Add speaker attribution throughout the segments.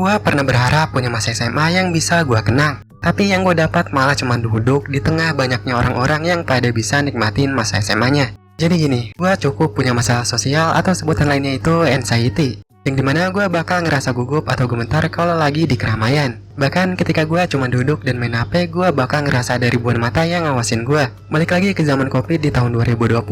Speaker 1: Gua pernah berharap punya masa SMA yang bisa gua kenang, tapi yang gue dapat malah cuma duduk di tengah banyaknya orang-orang yang pada bisa nikmatin masa SMA-nya. Jadi gini, gue cukup punya masalah sosial atau sebutan lainnya itu anxiety, yang dimana gue bakal ngerasa gugup atau gemetar kalau lagi di keramaian. Bahkan ketika gue cuma duduk dan main HP, gue bakal ngerasa ada ribuan mata yang ngawasin gue. Balik lagi ke zaman COVID di tahun 2020,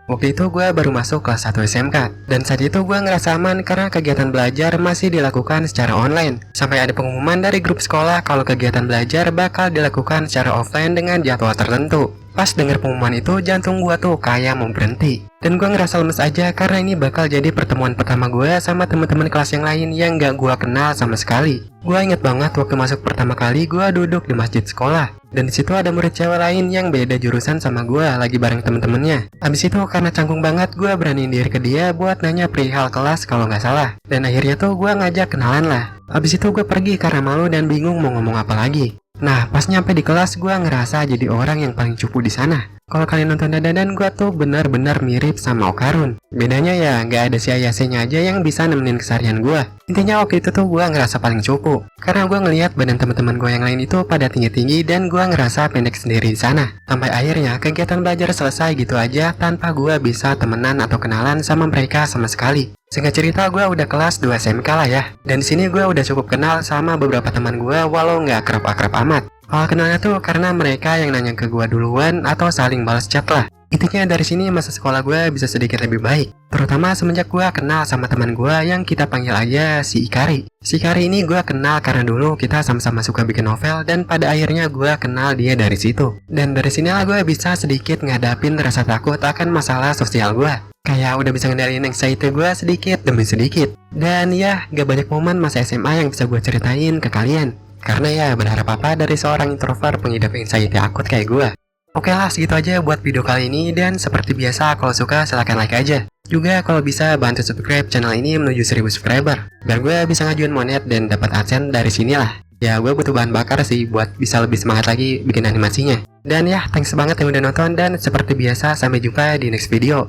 Speaker 1: waktu itu gue baru masuk kelas 1 SMK. Dan saat itu gue ngerasa aman karena kegiatan belajar masih dilakukan secara online. Sampai ada pengumuman dari grup sekolah kalau kegiatan belajar bakal dilakukan secara offline dengan jadwal tertentu. Pas denger pengumuman itu, jantung gue tuh kayak mau berhenti. Dan gue ngerasa lemes aja karena ini bakal jadi pertemuan pertama gue sama teman-teman kelas yang lain yang gak gue kenal sama sekali. Gue inget banget waktu masuk pertama kali gue duduk di masjid sekolah. Dan disitu ada murid cewek lain yang beda jurusan sama gue lagi bareng temen-temennya. Abis itu karena canggung banget, gue beraniin diri ke dia buat nanya perihal kelas kalau nggak salah. Dan akhirnya tuh gue ngajak kenalan lah. Abis itu gue pergi karena malu dan bingung mau ngomong apa lagi. Nah, pas nyampe di kelas, gue ngerasa jadi orang yang paling cupu di sana. Kalau kalian nonton dandanan, gue tuh benar-benar mirip sama Okarun. Bedanya ya, nggak ada si Ayase-nya aja yang bisa nemenin keseharian gue. Intinya waktu itu tuh gue ngerasa paling cupu. Karena gue ngeliat badan teman-teman gue yang lain itu pada tinggi-tinggi dan gue ngerasa pendek sendiri di sana. Sampai akhirnya kegiatan belajar selesai gitu aja tanpa gue bisa temenan atau kenalan sama mereka sama sekali. Singkat cerita, gue udah kelas 2 SMK lah ya. Dan di sini gue udah cukup kenal sama beberapa teman gue walau nggak akrab-akrab amat. Awal kenalnya tuh karena mereka yang nanya ke gue duluan atau saling balas chat lah. Intinya dari sini masa sekolah gue bisa sedikit lebih baik. Terutama semenjak gue kenal sama teman gue yang kita panggil aja si Ikari. Si Ikari ini gue kenal karena dulu kita sama-sama suka bikin novel dan pada akhirnya gue kenal dia dari situ. Dan dari sinilah gue bisa sedikit ngadapin rasa takut akan masalah sosial gue. Kayak udah bisa ngendaliin anxiety gue sedikit demi sedikit. Dan ya, gak banyak momen masa SMA yang bisa gue ceritain ke kalian. Karena ya, berharap apa dari seorang introvert pengidap anxiety akut kayak gue. Oke lah, segitu aja buat video kali ini. Dan seperti biasa, kalau suka silahkan like aja. Juga kalau bisa bantu subscribe channel ini menuju 1000 subscriber. Biar gue bisa ngajuin monet dan dapat adsense dari sinilah. Ya, gue butuh bahan bakar sih buat bisa lebih semangat lagi bikin animasinya. Dan ya, thanks banget yang udah nonton dan seperti biasa, sampai jumpa di next video.